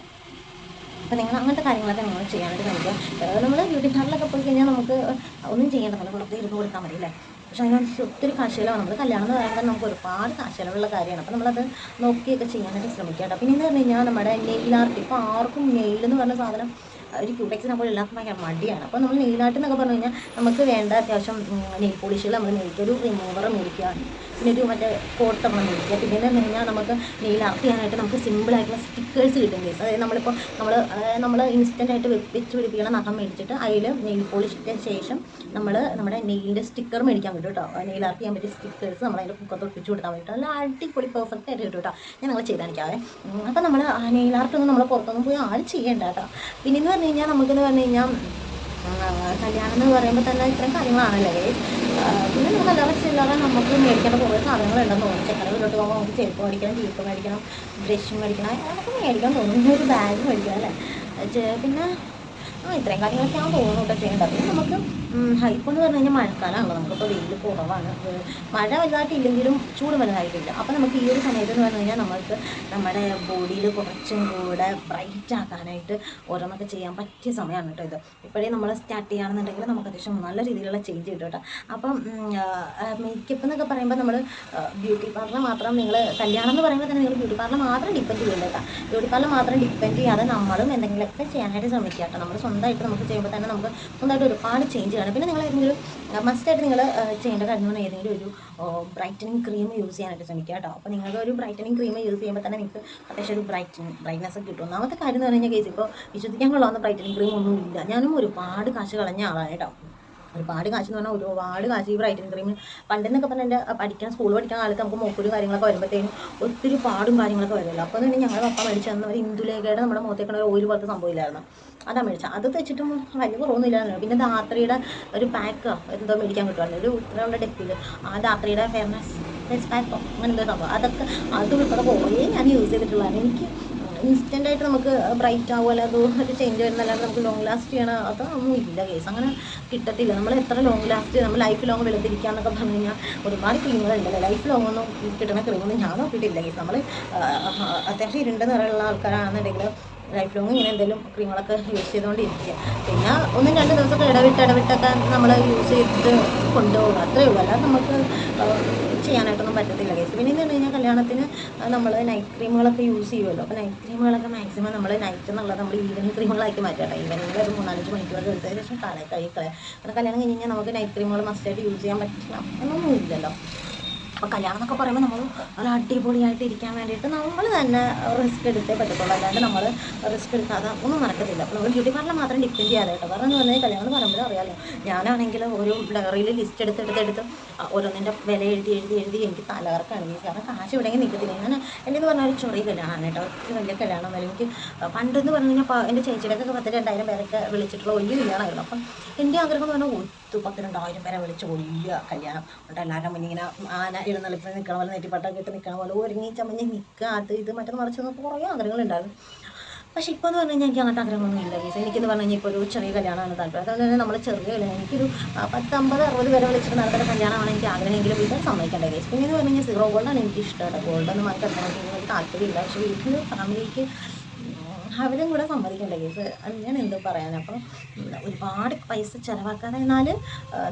അപ്പോൾ നിങ്ങൾ അങ്ങനത്തെ കാര്യങ്ങളൊക്കെ നിങ്ങൾ ചെയ്യാനായിട്ട് കഴിക്കുക. നമ്മൾ ബ്യൂട്ടി പാർലറിലൊക്കെ പോയി കഴിഞ്ഞാൽ നമുക്ക് ഒന്നും ചെയ്യേണ്ട, നമ്മൾ വെറുതെ ഇരുന്ന് കൊടുത്താൽ മതി അല്ലേ. പക്ഷേ അതിനനുസരിച്ച് ഒത്തിരി കാശ് ചിലവാണ്. നമ്മൾ കല്യാണം എന്ന് പറയുമ്പോൾ നമുക്ക് ഒരുപാട് കാശ് ചിലവുള്ള കാര്യമാണ്. അപ്പോൾ നമ്മളത് നോക്കിയൊക്കെ ചെയ്യാനായിട്ട് ശ്രമിക്കുക കേട്ടോ. പിന്നെ എന്ന് പറഞ്ഞു കഴിഞ്ഞാൽ നമ്മുടെ നെയിൽ ആർട്ട്, ഇപ്പോൾ ആർക്കും നെയിലെന്ന് പറഞ്ഞ സാധനം ഒരു ക്യൂടെക്സിനപ്പോൾ എല്ലാവർക്കും ഭയങ്കര മടിയാണ്. അപ്പോൾ നമ്മൾ നെയിലാർട്ട് എന്നൊക്കെ പറഞ്ഞു കഴിഞ്ഞാൽ നമുക്ക് വേണ്ട അത്യാവശ്യം നെയിൽ പോളിഷുകൾ നമ്മൾ മേടിക്കുക, ഒരു റിമൂവർ മേടിക്കുക, പിന്നെ ഒരു മറ്റേ കോട്ട് നമ്മൾ മേടിക്കുക. പിന്നെ എന്ന് പറഞ്ഞു കഴിഞ്ഞാൽ നമുക്ക് നെയിൽ ആർട്ട് ചെയ്യാനായിട്ട് നമുക്ക് സിമ്പിളായിട്ടുള്ള സ്റ്റിക്കേഴ്സ് കിട്ടും കേസ്. അതായത് നമ്മൾ ഇൻസ്റ്റൻ്റായിട്ട് വെച്ച് പിടിപ്പിക്കുന്ന നഖം മേടിച്ചിട്ട് അതിൽ നെയിൽ പോളിഷിൻ്റെ ശേഷം നമ്മുടെ നെയിലിൻ്റെ സ്റ്റിക്കർ മേടിക്കാൻ പറ്റും കേട്ടോ. നെയിൽ ആർട്ട് ചെയ്യാൻ പറ്റിയ സ്റ്റിക്കേഴ്സ് നമ്മൾ അതിൻ്റെ കുക്കത്ത് ഒട്ടിച്ച് കൊടുക്കാൻ പറ്റും. നല്ല അടിപൊളി പെർഫെക്റ്റ് ആയിട്ട് കിട്ടും കേട്ടോ. ഞാൻ നിങ്ങൾ ചെയ്ത് കാണിക്കാവേ. അപ്പോൾ നമ്മൾ നെയിൽ ആർട്ടൊന്നും നമ്മൾ പുറത്തൊന്നും പോയി ആരും ചെയ്യേണ്ട കേട്ടോ. പിന്നെ എന്ന് പറഞ്ഞു കഴിഞ്ഞാൽ നമുക്കെന്ന് പറഞ്ഞു കഴിഞ്ഞാൽ കല്യാണം എന്ന് പറയുമ്പോൾ തന്നെ ഇത്രയും കാര്യങ്ങളാണല്ലേ. പിന്നെ നമുക്ക് അല്ലാതെ ചില്ലറ നമുക്ക് മേടിക്കേണ്ട കുറേ സാധനങ്ങളുണ്ടെന്ന് തോന്നുന്നു. ചെക്കനെ വീട്ടിലോട്ട് പോകുമ്പോൾ നമുക്ക് ചെരുപ്പ് മേടിക്കണം, ചീപ്പ് മേടിക്കണം, ബ്രഷ് മേടിക്കണം, അതൊക്കെ മേടിക്കാൻ തോന്നുന്നു. ഒരു ബാഗ് മേടിക്കണം അല്ലേ. പിന്നെ ഇത്രയും കാര്യങ്ങളൊക്കെ ഞാൻ തോന്നുന്നു കേട്ടോ ചെയ്യേണ്ടത്. പിന്നെ നമുക്ക് ഇപ്പോൾ എന്ന് പറഞ്ഞു കഴിഞ്ഞാൽ മഴക്കാലമാണല്ലോ, നമുക്കിപ്പോൾ വെയിൽ കുറവാണ്, മഴ വലുതായിട്ടില്ലെങ്കിലും ചൂട് വലുതായിട്ടില്ല. അപ്പോൾ നമുക്ക് ഈ ഒരു സമയത്ത് എന്ന് പറഞ്ഞു കഴിഞ്ഞാൽ നമുക്ക് നമ്മുടെ ബോഡിയിൽ കുറച്ചും കൂടെ ബ്രൈറ്റ് ആക്കാനായിട്ട് ഓരോന്നൊക്കെ ചെയ്യാൻ പറ്റിയ സമയമാണ് കേട്ടോ ഇത്. ഇപ്പോഴേ നമ്മൾ സ്റ്റാർട്ട് ചെയ്യുകയാണെന്നുണ്ടെങ്കിൽ നമുക്ക് അത്യാവശ്യം നല്ല രീതിയിലുള്ള ചേഞ്ച് കിട്ടും കേട്ടോ. അപ്പം മേക്കപ്പ് എന്നൊക്കെ പറയുമ്പോൾ നമ്മൾ ബ്യൂട്ടി പാർലർ മാത്രം, നിങ്ങൾ കല്യാണം എന്ന് പറയുമ്പോൾ തന്നെ നിങ്ങൾ ബ്യൂട്ടി പാർലർ മാത്രം ഡിപ്പെൻഡ് ചെയ്യില്ല കേട്ടോ. ബ്യൂട്ടി പാർലർ മാത്രം ഡിപ്പെൻഡ് ചെയ്യാതെ നമ്മളും എന്തെങ്കിലുമൊക്കെ ചെയ്യാനായിട്ട് ശ്രമിക്കുക കേട്ടോ. നമ്മൾ സ്വന്തമായിട്ട് നമുക്ക് ചെയ്യുമ്പോൾ തന്നെ നമുക്ക് സ്വന്തമായിട്ട് ഒരുപാട് ചേഞ്ച് അടിപൊളിയാണ്. പിന്നെ നിങ്ങൾ ഏതെങ്കിലും മസ്റ്റായിട്ട് നിങ്ങൾ ചെയ്യേണ്ട കാര്യങ്ങൾ ഏതെങ്കിലും ഒരു ബ്രൈറ്റനിങ് ക്രീം യൂസ് ചെയ്യാനായിട്ട് ശ്രമിക്കുക കേട്ടോ. അപ്പോൾ നിങ്ങൾക്ക് ഒരു ബ്രൈറ്റനിങ് ക്രീം യൂസ് ചെയ്യുമ്പോൾ തന്നെ നിങ്ങൾക്ക് അത്യാവശ്യം ഒരു ബ്രൈറ്റ്നെസ് കിട്ടും. ഒന്നാമത്തെ കാര്യം എന്ന് പറഞ്ഞു കഴിഞ്ഞാൽ കേസ് ഇപ്പോൾ വിശ്വസിക്കാൻ കൊള്ളാവുന്ന ബ്രൈറ്റനിങ് ക്രീം ഒന്നും ഇല്ല. ഞാനും ഒരുപാട് കാശ് കളഞ്ഞ ആളാണ് കേട്ടോ. ഒരുപാട് കാശ് എന്ന് പറഞ്ഞാൽ ഒരുപാട് കാശ് ഈ ബ്രൈറ്റനിങ് ക്രീം പണ്ടെന്നൊക്കെ പറഞ്ഞാൽ എൻ്റെ സ്കൂൾ പഠിക്കുന്ന കാലത്ത് നമുക്ക് മൂക്കൊരു കാര്യങ്ങളൊക്കെ വരുമ്പോഴത്തേനും ഒത്തിരി പാടും കാര്യങ്ങളൊക്കെ വരുമല്ലോ. അപ്പോൾ തന്നെ ഞങ്ങളുടെ പപ്പ മേടിച്ച് തന്ന ഒരു ഇന്ദുലേഖയുടെ നമ്മുടെ മുഖത്തേക്കണ ഒരു ഓയിൽ പോലത്തെ സംഭവമില്ലായിരുന്നു, അതാണ് മേടിച്ചത്. അത് തെച്ചിട്ടും വലിയ കുറവൊന്നുമില്ലായിരുന്നു. പിന്നെ ധാത്രിയുടെ ഒരു പാക്ക് എന്തോ മേടിക്കാൻ കിട്ടുമായിരുന്നു, ഒരു ഉത്തരവുള്ള ഡെപ്പിൽ ആ ധാത്രിയുടെ ഫേസ് പാക്കോ അങ്ങനെ എന്തോ സംഭവം, അതൊക്കെ അത് ഉൾപ്പെടെ കുറേ ഞാൻ യൂസ് ചെയ്തിട്ടുള്ളതാണ്. എനിക്ക് ഇൻസ്റ്റൻ്റായിട്ട് നമുക്ക് ബ്രൈറ്റ് ആവുമല്ലോ, അത് ഒരു ചേഞ്ച് വരുന്നല്ലാണ്ട് നമുക്ക് ലോങ് ലാസ്റ്റ് ചെയ്യണം അതൊന്നും ഇല്ല കേസ്, അങ്ങനെ കിട്ടത്തില്ല. നമ്മൾ എത്ര ലോങ് ലാസ്റ്റ് നമ്മൾ ലൈഫ് ലോങ് വെളുത്തിരിക്കാന്നൊക്കെ പറഞ്ഞു കഴിഞ്ഞാൽ ഒരുപാട് ക്രീമുകളുണ്ടല്ലോ. ലൈഫ് ലോങ് ഒന്നും കിട്ടുന്ന ക്രീമൊന്നും ഞാൻ നോക്കിയിട്ടില്ല കേസ്. നമ്മൾ അത്യാവശ്യം ഇരുണ്ട നിറമുള്ള ആൾക്കാരാണെന്നുണ്ടെങ്കിൽ ലൈഫ് ലോങ് ഇങ്ങനെ എന്തെങ്കിലും ക്രീമുകളൊക്കെ യൂസ് ചെയ്തുകൊണ്ടിരിക്കുക. പിന്നെ 1-2 ദിവസമൊക്കെ ഇടവിട്ടൊക്കെ നമ്മൾ യൂസ് ചെയ്തിട്ട് കൊണ്ടുപോകും, അത്രയേ ഉള്ളൂ. അല്ലാതെ നമുക്ക് ചെയ്യാനായിട്ടൊന്നും പറ്റത്തില്ല കേസ്. പിന്നെ എന്ന് പറഞ്ഞു കഴിഞ്ഞാൽ കല്യാണത്തിന് നമ്മൾ നൈറ്റ് ക്രീമുകളൊക്കെ യൂസ് ചെയ്യുമല്ലോ. അപ്പോൾ നൈറ്റ് ക്രീമുകളൊക്കെ മാക്സിമം നമ്മൾ നൈറ്റ് എന്നുള്ളത് നമ്മൾ ഈവനിങ് ക്രീമുകളാക്കി മാറ്റാം. ഈവനിങ്ങിൽ ഒരു 3-4 മണിക്കൂറൊക്കെ എടുത്തതിന് ശേഷം കഴിക്കളയാം. കാരണം കല്യാണം കഴിഞ്ഞ് കഴിഞ്ഞാൽ നമുക്ക് നൈറ്റ് ക്രീമുകൾ മസ്റ്റായിട്ട് യൂസ് ചെയ്യാൻ പറ്റില്ല എന്നൊന്നും ഇല്ലല്ലോ. അപ്പോൾ കല്യാണം എന്നൊക്കെ പറയുമ്പോൾ നമ്മൾ ഒരു അടിപൊളിയായിട്ട് ഇരിക്കാൻ വേണ്ടിയിട്ട് നമ്മൾ തന്നെ റിസ്ക് എടുത്തേ പറ്റത്തുള്ളൂ, അല്ലാണ്ട് നമ്മൾ റിസ്ക് എടുക്കാതെ ഒന്നും നടക്കത്തില്ല. അപ്പോൾ നമ്മൾ ബ്യൂട്ടി പാർലർ മാത്രം ഡിപ്പെൻഡ് ചെയ്യാതെ കേട്ടോ. കാരണം എന്ന് പറഞ്ഞാൽ കല്യാണം എന്ന് പറയുമ്പോൾ അറിയാമല്ലോ, ഞാനാണെങ്കിൽ ഒരു ഡയറിയിൽ ലിസ്റ്റ് എടുത്ത് ഓരോന്നിൻ്റെ വില എഴുതി എനിക്ക് തലകറക്കാണ്. കാരണം കാശ് ഇവിടെയെങ്കിൽ നിൽക്കത്തില്ല. ഞാൻ എൻ്റെന്ന് പറഞ്ഞാൽ ഒരു ചെറിയ കല്യാണമാണ് കേട്ടോ, ഒരു വലിയ കല്യാണമൊന്നുമല്ല. എനിക്ക് പണ്ടെന്ന് പറഞ്ഞു കഴിഞ്ഞാൽ എൻ്റെ ചേച്ചിയുടെയൊക്കെ 10,000-2,000 പേരൊക്കെ വിളിച്ചിട്ടുള്ള വലിയ കല്യാണമായിരുന്നു. അപ്പം എൻ്റെ ആഗ്രഹം എന്ന് പറഞ്ഞാൽ 10,000-2,000 പേരെ വിളിച്ച് വലിയ കല്യാണം എന്നിട്ട് എല്ലാവരുടെ മുന്നിൽ ഇങ്ങനെ ആന എഴുന്നള്ളിപ്പിൽ നിൽക്കണ പോലെ നെറ്റിപ്പട്ടൊക്കെ ഇട്ട് നിൽക്കണ പോലെ ഒരുങ്ങി ചമഞ്ഞ് നിൽക്കുക, അത് ഇത് മറ്റൊന്ന് മറിച്ചൊന്ന് കുറേ ആഗ്രഹങ്ങളുണ്ടായിരുന്നു. പക്ഷേ ഇപ്പോൾ എന്ന് പറഞ്ഞു കഴിഞ്ഞാൽ എനിക്ക് അങ്ങനത്തെ ആഗ്രഹങ്ങളൊന്നും ഇല്ല കേസ്. എനിക്കെന്ന് പറഞ്ഞു കഴിഞ്ഞാൽ ഇപ്പോൾ ഒരു ചെറിയ കല്യാണമാണ് താല്പര്യം. അതുകൊണ്ട് തന്നെ നമ്മൾ ചെറിയ കല്യാണം എനിക്കൊരു 10-50-60 പേരെ വിളിച്ചിട്ട് നടത്തുന്ന കല്യാണമാണ് എനിക്ക് ആഗ്രഹമെങ്കിലും വീട്ടിൽ സമ്മതിക്കേണ്ട കേസ്. പിന്നെ എന്ന് പറഞ്ഞു കഴിഞ്ഞാൽ 0 ഗോൾഡാണ് എനിക്ക് ഇഷ്ടമാണ്. ഗോൾഡൊന്നും വാങ്ങി കിടക്കണമെങ്കിൽ എനിക്ക് താല്പര്യമില്ല. പക്ഷേ വീട്ടിൽ ഫാമിലിക്ക് അവരും കൂടെ സമ്മതിക്കേണ്ട കേസ്. അത് ഞാൻ എന്തോ പറയാൻ. അപ്പം ഒരുപാട് പൈസ ചിലവാക്കാതെ എന്നാൽ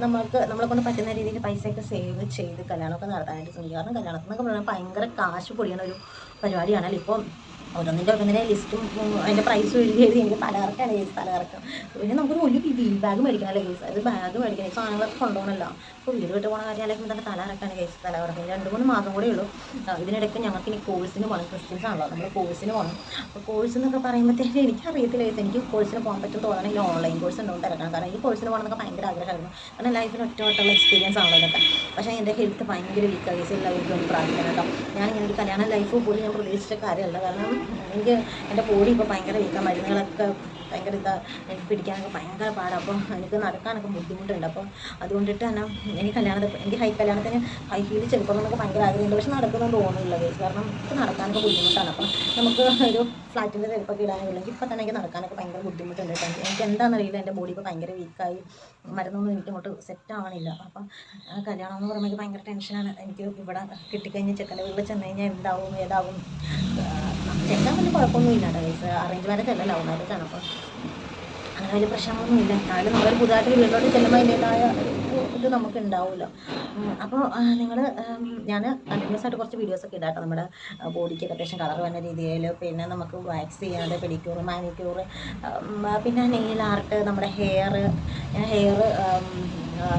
നമ്മളെ കൊണ്ട് പറ്റുന്ന രീതിയിൽ പൈസയൊക്കെ സേവ് ചെയ്ത് കല്യാണമൊക്കെ നടത്താനായിട്ട് ശ്രമിക്കുക. കാരണം കല്യാണത്തിനൊക്കെ പറഞ്ഞാൽ ഭയങ്കര കാശ് പൊടിയണ ഒരു പരിപാടിയാണല്ലോ. ഇപ്പം ഓരോന്നിൻ്റെ ലിസ്റ്റും അതിൻ്റെ പ്രൈസും എഴുതി എനിക്ക് തലകറക്കാണ് കേസ്, തലകറക്കം. പിന്നെ നമുക്കൊരു വലിയ വീൽ ബാഗ് മേടിക്കണമല്ലോ കേസ്, അത് ബാഗ് മേടിക്കണം, ഈ സാധനങ്ങളൊക്കെ കൊണ്ടുപോകണമല്ലോ. അപ്പോൾ വീട് വിട്ട് പോകുന്ന കാര്യം അല്ലെങ്കിൽ തന്നെ തലകറക്കാണ് കേസ്, തലകറക്കം. 2-3 മാസം കൂടെ ഉള്ളൂ. ഇതിനിടയ്ക്ക് ഞങ്ങൾക്ക് ഇനി കോഴ്സിന് പോകണം, ക്രിസ്ത്യൻസ് ആണല്ലോ, നമ്മൾ കോഴ്സിന് പോകണം. അപ്പോൾ കോഴ്സ് എന്നൊക്കെ പറയുമ്പോഴത്തേക്ക് എനിക്കറിയത്തില്ല കേസ്, എനിക്ക് കോഴ്സിന് പോകാൻ പറ്റും തോന്നണമെങ്കിൽ ഓൺലൈൻ കോഴ്സ് ഉണ്ടോന്ന് തിരക്കണം. കാരണം ഈ കോഴ്സിന് പോകണമെന്നൊക്കെ ഭയങ്കര ആഗ്രഹമായിരുന്നു. കാരണം ലൈഫിൽ ഒറ്റവട്ടുള്ള എക്സ്പീരിയൻസ് ആണല്ലോ ഇതൊക്കെ. പക്ഷേ എൻ്റെ ഹെൽത്ത് ഭയങ്കര വീക്കാണ് കേസ്, എല്ലാവർക്കും വേണ്ടി പ്രാർത്ഥിക്കണം കേട്ടോ. ഞാനിങ്ങനെ ഒരു കല്യാണ ലൈഫ് പോലും ഞാൻ പ്രതീക്ഷിച്ച കാര്യമല്ല. കാരണം എനിക്ക് എൻ്റെ ബോഡി ഇപ്പോൾ ഭയങ്കര വീക്കാണ്, മരുന്നുകളൊക്കെ ഭയങ്കര എനിക്ക് പിടിക്കാനൊക്കെ ഭയങ്കര പാടാണ്. അപ്പോൾ എനിക്ക് നടക്കാനൊക്കെ ബുദ്ധിമുട്ടുണ്ട്. അപ്പോൾ അതുകൊണ്ടിട്ട് തന്നെ എനിക്ക് കല്യാണത്തിന് ഹൈ ഹീൽ ചെറുപ്പമെന്നൊക്കെ ഭയങ്കര ആഗ്രഹമുണ്ട്. പക്ഷെ നടക്കുന്നതെന്ന് തോന്നുന്നില്ല കേസ്, കാരണം എനിക്ക് നടക്കാനൊക്കെ ബുദ്ധിമുട്ടാണ്. അപ്പം നമുക്ക് ഒരു ഫ്ലാറ്റിൻ്റെ ചെറുപ്പൊക്കെ ഇടാനില്ലെങ്കിൽ ഇപ്പം തന്നെ എനിക്ക് നടക്കാനൊക്കെ ഭയങ്കര ബുദ്ധിമുട്ടുണ്ട്. എനിക്ക് എന്താണെന്നറിയില്ല, എൻ്റെ ബോഡി ഇപ്പോൾ ഭയങ്കര വീക്കായി, മരുന്നൊന്നും എനിക്ക് അങ്ങോട്ട് സെറ്റ് ആവണില്ല. അപ്പം കല്യാണം എന്ന് പറയുമ്പോൾ എനിക്ക് ഭയങ്കര ടെൻഷനാണ്. എനിക്ക് ഇവിടെ കിട്ടിക്കഴിഞ്ഞ് ചെക്കൻ്റെ വീട്ടിൽ ചെന്ന് കഴിഞ്ഞാൽ എന്താവും ഏതാവും. ചെക്കാൻ വലിയ കുഴപ്പമൊന്നുമില്ല കേട്ടോ കേസ്, അറേഞ്ച് മാരേജ് അല്ല, ലവ് മാരേജ് ആണ്. അപ്പോൾ അങ്ങനെ വലിയ പ്രശ്നങ്ങളൊന്നുമില്ല. എന്നാലും നമ്മളൊരു പുതുതായിട്ട് വീട്ടിലോട്ട് ചെല്ലുമ്പോൾ അതിൻ്റേതായ ഇത് നമുക്ക് ഉണ്ടാവുമല്ലോ. അപ്പോൾ ഞാൻ കണ്ടിന്യൂസ് ആയിട്ട് കുറച്ച് വീഡിയോസൊക്കെ ഇടാട്ടോ, നമ്മുടെ ബോഡിക്ക് അത്യാവശ്യം കളർ വരുന്ന രീതിയിൽ. പിന്നെ നമുക്ക് വാക്സ് ചെയ്യാണ്ട് പെഡിക്യൂർ, മാനിക്യൂർ, പിന്നെ നെയിൽ ആർട്ട്, നമ്മുടെ ഹെയർ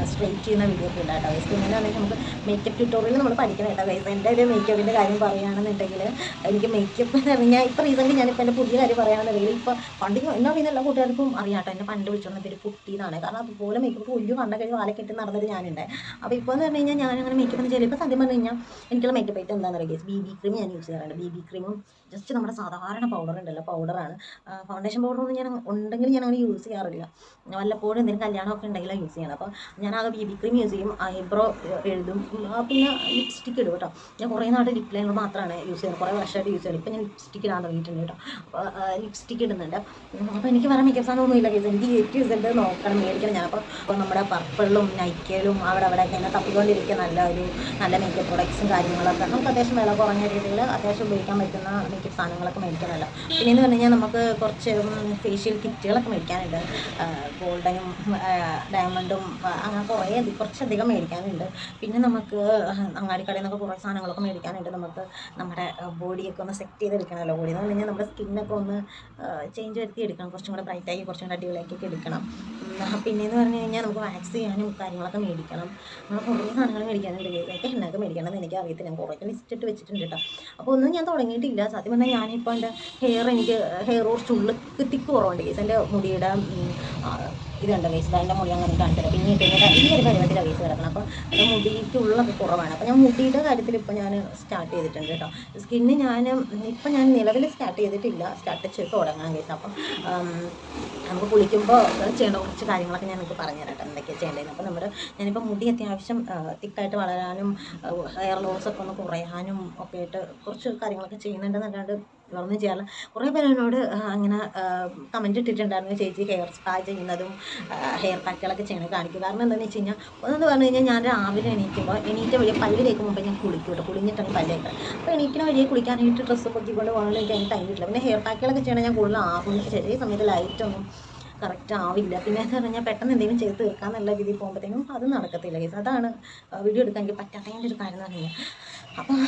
സ്ട്രെയിറ്റ് ചെയ്യുന്ന വീഡിയോ ഒക്കെ ഉണ്ടാട്ടോ ഗൈസ്. പിന്നെയാണെങ്കിൽ നമുക്ക് മേക്കപ്പ് ട്യൂട്ടോറിയൽ നമ്മൾ പഠിക്കണം കേട്ടോ ഗൈസ്. എൻ്റെ ഒരു മേക്കപ്പിൻ്റെ കാര്യം പറയുകയാണെന്നുണ്ടെങ്കിൽ എനിക്ക് മേക്കപ്പ് എന്ന് പറഞ്ഞാൽ ഇപ്പോൾ റീസെൻ്റ് ഞാനിപ്പോൾ എൻ്റെ പുതിയ കാര്യം പറയുകയാണെന്നുണ്ടെങ്കിൽ ഇപ്പോൾ പണ്ട് എന്നോട് പിന്നെ എല്ലാ കൂട്ടുകാർക്കും അറിയാട്ടോ, എന്നെ പണ്ട് വിളിച്ചോണ്ട് പേര് കുട്ടീന്നാണ്. കാരണം അതുപോലെ മേക്കപ്പ് വലിയ കണ്ട കഴിഞ്ഞ് വാല കെട്ടി നടന്നിട്ട് ഞാനുണ്ട്. അപ്പോൾ ഇപ്പോൾ എന്ന് പറഞ്ഞു കഴിഞ്ഞാൽ ഞാനങ്ങനെ മേക്കപ്പ് ചെയ്യില്ല. ഇപ്പോൾ സത്യം പറഞ്ഞു കഴിഞ്ഞാൽ എനിക്കുള്ള മേക്കപ്പ് ആയിട്ട് എന്താണെന്ന് പറയുക ഗൈസ്, BB ക്രീം ഞാൻ യൂസ് ചെയ്യാറുണ്ട്. BB ക്രീമും ജസ്റ്റ് നമ്മുടെ സാധാരണ പൗഡർ ഉണ്ടല്ലോ, പൗഡറാണ്. ഫൗണ്ടേഷൻ പൗഡറൊന്നും ഞാൻ ഉണ്ടെങ്കിൽ ഞാൻ അങ്ങനെ യൂസ് ചെയ്യാറില്ല. വല്ലപ്പോഴും എന്തെങ്കിലും കല്യാണമൊക്കെ ഉണ്ടെങ്കിലാണ് യൂസ് ചെയ്യണം. അപ്പോൾ ഞാനാകെ BB ക്രീം യൂസ് ചെയ്യും, ഐബ്രോ എഴുതും, പിന്നെ ലിപ്സ്റ്റിക്ക് ഇടും കേട്ടോ. ഞാൻ കുറേ നാട് ലിപ് ലൈനർ മാത്രമാണ് യൂസ് ചെയ്യുന്നത്, കുറേ വർഷമായിട്ട് യൂസ് ചെയ്യണം. ഇപ്പോൾ ഞാൻ ലിപ്സ്റ്റിക്ക് ഇടാൻ തുടങ്ങിയിട്ടുണ്ട് കേട്ടോ. അപ്പോൾ ലിപ്സ്റ്റിക്ക് ഇടുന്നുണ്ട്. അപ്പോൾ എനിക്ക് വേറെ മേക്കപ്പ് സാധനമൊന്നും ഇല്ല കേസ്, എനിക്ക് യൂസ് നോക്കണം, മേടിക്കണം. ഞാനപ്പോൾ നമ്മുടെ പർപ്പിളും നൈക്കയിലും അവിടെയൊക്കെ ഇങ്ങനെ തപ്പിക്കൊണ്ടിരിക്കുക നല്ല മേക്കപ്പ് പ്രൊഡക്ട്സും കാര്യങ്ങളൊക്കെ. നമുക്ക് അത്യാവശ്യം വില കുറഞ്ഞ രീതിയിൽ അത്യാവശ്യം ഉപയോഗിക്കാൻ പറ്റുന്ന മേക്കപ്പ് സാധനങ്ങളൊക്കെ മേടിക്കണമല്ലോ. പിന്നെ എന്ന് പറഞ്ഞു കഴിഞ്ഞാൽ നമുക്ക് കുറച്ച് ഫേഷ്യൽ കിറ്റുകളൊക്കെ മേടിക്കാനുണ്ട്, ഗോൾഡനും ഡയമണ്ടും അങ്ങനെ കുറച്ചധികം മേടിക്കാനുണ്ട്. പിന്നെ നമുക്ക് അങ്ങാടിക്കടയിൽ നിന്നൊക്കെ കുറേ സാധനങ്ങളൊക്കെ മേടിക്കാനുണ്ട്. നമുക്ക് നമ്മുടെ ബോഡിയൊക്കെ ഒന്ന് സെറ്റ് ചെയ്തെടുക്കണമല്ലോ. ബോഡി എന്ന് പറഞ്ഞു കഴിഞ്ഞാൽ നമ്മുടെ സ്കിന്നൊക്കെ ഒന്ന് ചേഞ്ച് വരുത്തി എടുക്കണം, കുറച്ചും കൂടെ ബ്രൈറ്റാക്കി കുറച്ചും കൂടെ അടിപൊളിയാക്കിയൊക്കെ എടുക്കണം. പിന്നെയെന്ന് പറഞ്ഞു കഴിഞ്ഞാൽ നമുക്ക് വാക്സ് ചെയ്യാനും കാര്യങ്ങളൊക്കെ മേടിക്കണം. നമ്മൾ കുറേ സാധനങ്ങൾ മേടിക്കാനുണ്ട്. എനിക്ക് എന്നൊക്കെ മേടിക്കണമെന്ന് എനിക്ക് അറിയത്തില്ല. ഞാൻ കുറേ ലിസ്റ്റ് ഇട്ട് വെച്ചിട്ടുണ്ട് കേട്ടോ. അപ്പോൾ ഒന്നും ഞാൻ തുടങ്ങിയിട്ടില്ല. സത്യം പറഞ്ഞാൽ ഞാനിപ്പോൾ എൻ്റെ ഹെയർ കുറച്ച് ഉള്ളിൽ തിക്ക് കുറവുണ്ട് കേസ്. എൻ്റെ മുടിയുടെ ഇതുണ്ട് കേസ്. എൻ്റെ മുടി അങ്ങനെ കാണിച്ചില്ല. പിന്നെ ഈ ഒരു പരിപാടിയിലാണ് കേസ് കിടക്കണം. അപ്പോൾ എൻ്റെ മുടിക്ക് ഉള്ളൊക്കെ കുറവാണ്. അപ്പോൾ ഞാൻ മുടിയുടെ കാര്യത്തിൽ ഇപ്പോൾ ഞാൻ സ്റ്റാർട്ട് ചെയ്തിട്ടുണ്ട് കേട്ടോ. സ്കിന്ന് ഞാൻ നിലവിൽ സ്റ്റാർട്ട് ചെയ്തിട്ടില്ല. സ്റ്റാർട്ട് ചെയ്ത് തുടങ്ങാൻ കേസ്. അപ്പം നമുക്ക് കുളിക്കുമ്പോൾ ചെയ്യേണ്ട കുറച്ച് കാര്യങ്ങളൊക്കെ ഞാൻ നിങ്ങൾക്ക് പറഞ്ഞു തരാം എന്തൊക്കെയാണ് ചെയ്യേണ്ടത്. അപ്പോൾ ഞാനിപ്പോൾ മുടി അത്യാവശ്യം തിക്കായിട്ട് വളരാനും ഹെയർ ലോസൊക്കെ ഒന്ന് കുറയാനും ഒക്കെ ആയിട്ട് കുറച്ച് കാര്യങ്ങളൊക്കെ ചെയ്യുന്നുണ്ടെന്നല്ലാണ്ട് വേറൊന്നും ചെയ്യാറില്ല. കുറേ പേര് എന്നോട് അങ്ങനെ കമൻറ്റ് ഇട്ടിട്ടുണ്ടായിരുന്നു, ചേച്ചി ഹെയർ സ്പാ ചെയ്യുന്നതും ഹെയർ പാക്കുകളൊക്കെ ചെയ്യണം കാണിക്കും. കാരണം എന്താണെന്ന് വെച്ച് കഴിഞ്ഞാൽ ഒന്നെന്ന് പറഞ്ഞു കഴിഞ്ഞാൽ ഞാൻ രാവിലെ എണീറ്റ വഴിയെ പല്ല് തേക്കും മുമ്പ് ഞാൻ കുളിക്കും കേട്ടോ. കുളിഞ്ഞിട്ടാണ് പല്ല് തേക്കുന്നത്. അപ്പോൾ എണീക്കുന്ന വഴിയെ കുളിക്കാനായിട്ട് ഡ്രസ്സ് പൊക്കിക്കൊണ്ട് പോകണമെങ്കിൽ എനിക്ക് അതിന് ടൈം കിട്ടില്ല. പിന്നെ ഹെയർ പാക്കുകളൊക്കെ ചെയ്യണം ഞാൻ കൂടുതൽ ചെറിയ സമയത്ത് ലൈറ്റൊന്നും കറക്റ്റ് ആവില്ല. പിന്നെ എന്ന് പറഞ്ഞാൽ പെട്ടെന്ന് എന്തെങ്കിലും ചെയ്ത് തീർക്കാമെന്നുള്ള രീതിയിൽ പോകുമ്പോഴത്തേക്കും അത് നടക്കത്തില്ല കേസ്. അതാണ് വീഡിയോ എടുക്കാൻ എനിക്ക് പറ്റാത്തതിൻ്റെ ഒരു കാര്യം എന്ന് പറഞ്ഞു കഴിഞ്ഞാൽ. അപ്പം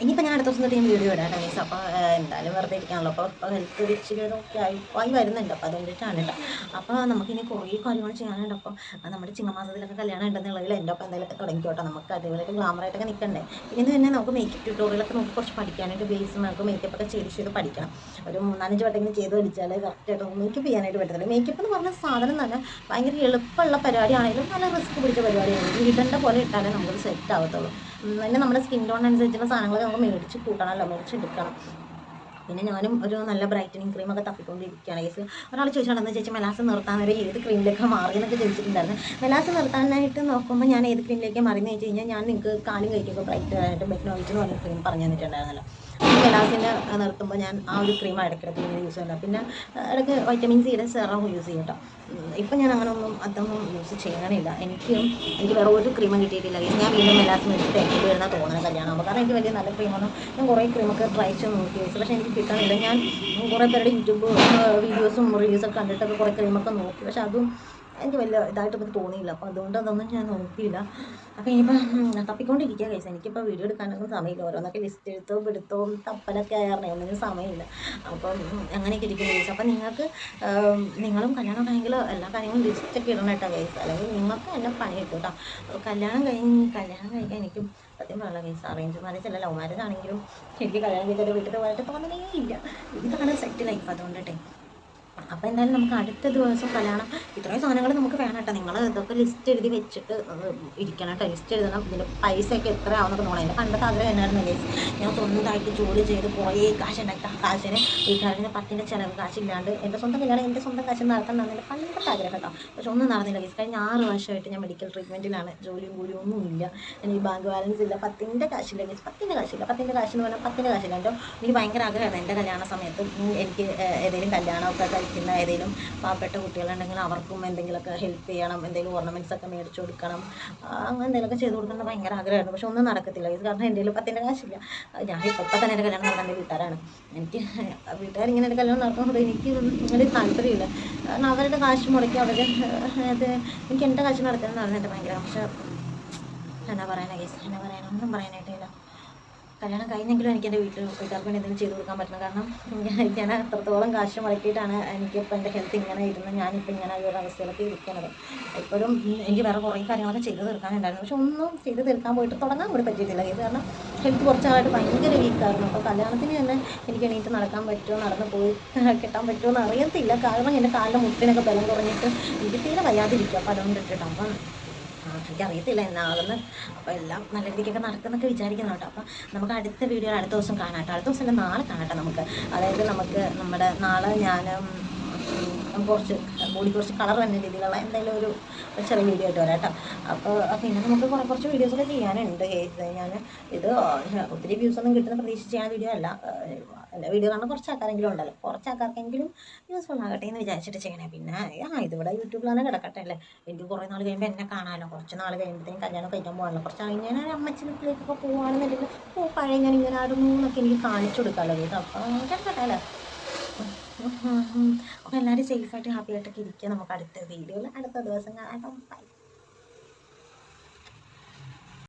ഇനിയിപ്പോൾ ഞാൻ അടുത്ത ദിവസം തൊട്ട് ഞാൻ വീഡിയോ ഇടാം കേസ്. അപ്പോൾ എന്തായാലും വെറുതെ ഇരിക്കാണല്ലോ. അപ്പോൾ ഹെൽത്ത് ഇച്ചിരി ഒക്കെ ആയി വരുന്നുണ്ട്. അപ്പോൾ അതുകൊണ്ടിട്ടാണ് കേട്ടോ. അപ്പോൾ നമുക്കിനി കുറേ കാര്യങ്ങൾ ചെയ്യാനുണ്ട്. അപ്പോൾ നമ്മുടെ ചിങ്ങമാസത്തിലൊക്കെ കല്യാണം ഉണ്ടെന്നുള്ളതിൽ എൻ്റെ ഒപ്പം എന്തായാലും തുടങ്ങിക്കോട്ടെ. നമുക്ക് അതേപോലെയൊക്കെ ഗ്ലാമറായിട്ടൊക്കെ നിൽക്കണ്ടേ. പിന്നെ തന്നെ നമുക്ക് മേക്കപ്പ് ട്യൂട്ടോറിയലൊക്കെ നമുക്ക് കുറച്ച് പഠിക്കാനായിട്ട് ബേസ് നമുക്ക് മേക്കപ്പൊക്കെ ചെയ്ത് പഠിക്കണം. ഒരു 3-4 വട്ടമെങ്കിലും ചെയ്ത് പഠിച്ചാൽ കറക്റ്റായിട്ട് മേക്കപ്പ് ചെയ്യാനായിട്ട് പറ്റത്തില്ല. മേക്കപ്പ് എന്ന് പറഞ്ഞ സാധനം തന്നെ ഭയങ്കര എളുപ്പമുള്ള പരിപാടിയാണെങ്കിലും നല്ല റിസ്ക് പിടിച്ച പരിപാടിയാണ്. ഇടേണ്ട പോലെ ഇട്ടാലേ നമുക്കത് സെറ്റ് ആവത്തുള്ളൂ. പിന്നെ നമ്മുടെ സ്കിൻ ടോൺ അനുസരിച്ചുള്ള സാധനങ്ങളൊക്കെ നമുക്ക് മേടിച്ച് കൂട്ടണമല്ലോ, മേടിച്ചെടുക്കണം. പിന്നെ ഞാനും ഒരു നല്ല ബ്രൈറ്റനിങ് ക്രീമൊക്കെ തപ്പിക്കൊണ്ടിരിക്കുകയാണ് കേസ്. ഒരാൾ ചോദിച്ചിട്ടുണ്ടെന്ന് ചേച്ചി മെലാസ് നിർത്താൻ വരെ ഏത് ക്രീമിലേക്ക് മാറി എന്നൊക്കെ ചോദിച്ചിട്ടുണ്ടായിരുന്നു. മെലാസ് നിർത്താനായിട്ട് നോക്കുമ്പോൾ ഞാൻ ഏത് ക്രീമിലേക്ക് മാറിയെന്ന് വെച്ച് കഴിഞ്ഞാൽ ഞാൻ നിങ്ങൾക്ക് കാലും കഴിക്കുമ്പോൾ ബ്രൈറ്റ് ആയിട്ട് ബെക്നോയിറ്റ് എന്ന് പറഞ്ഞ ക്രീം പറഞ്ഞു തന്നിട്ടുണ്ടായിരുന്നല്ലോ. മെലാസിൻ്റെ നിർത്തുമ്പോൾ ഞാൻ ആ ഒരു ക്രീം ഇടയ്ക്കിടയ്ക്ക് ഇങ്ങനെ യൂസ് ചെയ്യുന്നുണ്ട്. പിന്നെ ഇടയ്ക്ക് വൈറ്റമിൻ സിയുടെ സെറം യൂസ് ചെയ്യും കേട്ടോ. ഇപ്പം ഞാൻ അതൊന്നും യൂസ് ചെയ്യണില്ല. എനിക്ക് വേറെ ഒരു ക്രീമും കിട്ടിയിട്ടില്ല. ഞാൻ വീണ്ടും മെലാസ് മേടിച്ച് തേക്കേണ്ടി വരുന്ന തോന്നുന്ന കല്യാണമാകുമ്പോൾ. കാരണം എനിക്ക് വലിയ നല്ല ക്രീമൊന്നും ഞാൻ കുറേ ക്രീമൊക്കെ ട്രൈ ചെയ്ത് നോക്കി വെച്ചു. പക്ഷേ എനിക്ക് കിട്ടണില്ല. ഞാൻ കുറേ പേരുടെ യൂട്യൂബ് വീഡിയോസും റിവ്യൂസൊക്കെ കണ്ടിട്ടൊക്കെ കുറേ ക്രീമൊക്കെ നോക്കി. പക്ഷെ അതും എനിക്ക് വലിയ ഇതായിട്ട് എനിക്ക് തോന്നിയില്ല. അപ്പോൾ അതുകൊണ്ട് അതൊന്നും ഞാൻ നോക്കിയില്ല. അപ്പോൾ ഇനിയിപ്പോൾ തപ്പിക്കൊണ്ടിരിക്കുക കേസ്. എനിക്കിപ്പോൾ വീഡിയോ എടുക്കാനൊന്നും സമയമില്ല. ഓരോന്നൊക്കെ ലിസ്റ്റ് എടുത്തവും തപ്പലൊക്കെ ആയിരുന്നേ ഒന്നിനും സമയമില്ല. അപ്പം അങ്ങനെയൊക്കെ ഇരിക്കുന്ന കേസ്. അപ്പം നിങ്ങളും കല്യാണം ഉണ്ടെങ്കിൽ എല്ലാ കാര്യങ്ങളും ലിസ്റ്റൊക്കെ ഇടണം കേട്ടോ കേസ്. അല്ലെങ്കിൽ നിങ്ങൾക്ക് എന്നെ പണി കിട്ടും കേട്ടോ. കല്യാണം കഴിക്കാൻ എനിക്കും സത്യം പറയാം കേസ്. അറേഞ്ച് മാരേജ് അല്ല, ലവ് മാരേജ് ആണെങ്കിലും എനിക്ക് കല്യാണം കഴിച്ചാൽ വീട്ടിൽ പോയിട്ട് തോന്നണേ ഇല്ല. ഇതാണ് സെറ്റ് ലൈഫ്. അതുകൊണ്ടിട്ടേ അപ്പോൾ എന്തായാലും നമുക്ക് അടുത്ത ദിവസം കല്യാണം ഇത്രയും സാധനങ്ങൾ നമുക്ക് വേണം കേട്ടോ. നിങ്ങൾ ഇതൊക്കെ ലിസ്റ്റ് എഴുതി വെച്ചിട്ട് ഇരിക്കണം കേട്ടോ. ലിസ്റ്റ് എഴുതണം. ഇതിൻ്റെ പൈസയൊക്കെ എത്ര ആവുന്നൊക്കെ നോക്കണം. എൻ്റെ പണ്ടത്തെ ആഗ്രഹം എന്നായിരുന്നു ഗൈസ്, ഞാൻ സ്വന്തമായിട്ട് ജോലി ചെയ്ത് കുറേ കാശ് ഉണ്ടാക്കി ആ കാശിന് വീട്ടുകാരൻ്റെ 10ൻ്റെ ചിലവ് കാശില്ലാണ്ട് എൻ്റെ സ്വന്തം കല്യാണം എൻ്റെ സ്വന്തം കാശ് നടത്തണം എൻ്റെ പണ്ടത്തെ ആഗ്രഹം കേട്ടോ. പക്ഷെ ഒന്നും നടന്നില്ല ഗൈസ്. കഴിഞ്ഞ 6 വർഷമായിട്ട് ഞാൻ മെഡിക്കൽ ട്രീറ്റ്മെൻറ്റിലാണ്. ജോലിയും കൂലിയും ഒന്നുമില്ല. എനിക്ക് ബാങ്ക് ബാലൻസ് ഇല്ല. 10ൻ്റെ കാശില്ല ഗൈസ്. 10ൻ്റെ കാശില്ല. 10ൻ്റെ കാശെന്ന് പറഞ്ഞാൽ 10ൻ്റെ കാശില്ല. എനിക്ക് ഭയങ്കര ആഗ്രഹമാണ് എൻ്റെ കല്യാണ സമയത്ത് എനിക്ക് ഏതെങ്കിലും കല്യാണമൊക്കെ കഴിക്കുന്ന ഏതെങ്കിലും പാവപ്പെട്ട കുട്ടികളുണ്ടെങ്കിൽ അവർക്കും എന്തെങ്കിലുമൊക്കെ ഹെൽപ്പ് ചെയ്യണം. എന്തെങ്കിലും ഓർണമെൻറ്റ്സ് ഒക്കെ മേടിച്ചു കൊടുക്കണം. അങ്ങനെ എന്തെങ്കിലുമൊക്കെ ചെയ്ത് കൊടുക്കണം ഭയങ്കര ആഗ്രഹമായിരുന്നു. പക്ഷെ ഒന്നും നടക്കത്തില്ല ഇത്. കാരണം എൻ്റെ 10ൻ്റെ കാശില്ല. ഞാൻ ഇപ്പം തന്നെ എൻ്റെ കല്യാണം നടത്താൻ എൻ്റെ വീട്ടുകാരാണ്. എനിക്ക് വീട്ടുകാരിങ്ങനെ എൻ്റെ കല്യാണം നടത്തുന്നത് എനിക്ക് വലിയ താല്പര്യമില്ല. കാരണം അവരുടെ കാശ് മുടക്കി എനിക്ക് എൻ്റെ കാശ് നടത്തണമെന്ന് പറഞ്ഞാൽ എൻ്റെ ഭയങ്കര. പക്ഷേ എന്നാ പറയാനൊന്നും പറയാനായിട്ടില്ല. കല്യാണം കഴിഞ്ഞെങ്കിലും എനിക്ക് എൻ്റെ വീട്ടുകാർക്ക് വേണ്ടി എന്തെങ്കിലും ചെയ്ത് കൊടുക്കാൻ പറ്റണം. കാരണം ഞാൻ അത്രത്തോളം കാശ് മുടക്കിയിട്ടാണ് എനിക്കിപ്പോൾ എൻ്റെ ഹെൽത്ത് ഇങ്ങനെ ഇരുന്ന് ഞാനിപ്പോൾ ഇങ്ങനെ ഈ ഒരു അവസ്ഥയിലൊക്കെ ഇരിക്കുന്നത്. ഇപ്പോഴും എനിക്ക് വേറെ കുറേ കാര്യങ്ങളൊക്കെ ചെയ്ത് തീർക്കാനുണ്ടായിരുന്നു. പക്ഷെ ഒന്നും ചെയ്ത് തീർക്കാൻ പോയിട്ട് തുടങ്ങാൻ കൂടി പറ്റിയിട്ടില്ല. ഇത് കാരണം ഹെൽത്ത് കുറച്ചാളായിട്ട് ഭയങ്കര വീക്കായിരുന്നു. അപ്പോൾ കല്യാണത്തിന് തന്നെ എനിക്ക് എണീറ്റ് നടക്കാൻ പറ്റുമോ, നടന്ന് പോയി കെട്ടാൻ പറ്റുമോ എന്ന് അറിയത്തില്ല. കാരണം എൻ്റെ കാലിൻ്റെ മുട്ടിനൊക്കെ ബലം കുറഞ്ഞിട്ട് എനിക്ക് തീരെ വയ്യാതിരിക്കും. അപ്പോൾ അതുകൊണ്ട് ഇട്ടിട്ട് അപ്പം എനിക്കറിയത്തില്ല എന്നാകുന്നു. അപ്പോൾ എല്ലാം നല്ല രീതിക്കൊക്കെ നടക്കുന്നൊക്കെ വിചാരിക്കുന്നു കേട്ടോ. അപ്പോൾ നമുക്ക് അടുത്ത വീഡിയോ അടുത്ത ദിവസം കാണാം കേട്ടോ. അടുത്ത ദിവസം നാളെ കാണാം നമുക്ക്. അതായത് നമുക്ക് നാളെ ഞാൻ കുറച്ച് കളർ തന്നെ രീതിയിലുള്ള എന്തെങ്കിലും ഒരു ചെറിയ വീഡിയോ ആയിട്ട് വരാം കേട്ടോ. അപ്പോൾ പിന്നെ നമുക്ക് കുറച്ച് വീഡിയോസൊക്കെ ചെയ്യാനുണ്ട്. ഞാൻ ഇത് ഒത്തിരി വ്യൂസൊന്നും കിട്ടുന്ന പ്രതീക്ഷിച്ച് ചെയ്യാൻ വീഡിയോ അല്ല. എൻ്റെ വീഡിയോ കാണാൻ കുറച്ച് ആൾക്കാരെങ്കിലും ഉണ്ടല്ലോ, കുറച്ച് ആൾക്കാർക്കെങ്കിലും യൂസ്ഫുൾ ആകട്ടെ എന്ന് വിചാരിച്ചിട്ട് ചെയ്യണേ. പിന്നെ ഇതിവിടെ യൂട്യൂബിലാണ് കിടക്കട്ടെ അല്ലേ. എനിക്ക് കുറേ നാൾ കഴിയുമ്പോൾ എന്നെ കാണാമല്ലോ. കുറച്ച് നാൾ കഴിയുമ്പോഴത്തേക്കും കല്യാണം കഴിക്കാൻ പോകാമല്ലോ. കുറച്ച് നാൾ ഞാൻ അമ്മച്ചി വീട്ടിലേക്കൊക്കെ പോകുകയാണെന്നുണ്ടെങ്കിൽ പഴയ ഞാൻ ഇങ്ങനെ ആടുന്നു എന്നൊക്കെ എനിക്ക് കാണിച്ചു കൊടുക്കാമല്ലോ ഇത്. അപ്പോൾ കിടക്കട്ടെ അല്ലേ. അപ്പോൾ എല്ലാവരും സേഫായിട്ട് ഹാപ്പി ആയിട്ടൊക്കെ ഇരിക്കുക. നമുക്ക് അടുത്ത വീഡിയോയിൽ അടുത്ത ദിവസം കാണാം. ബൈ.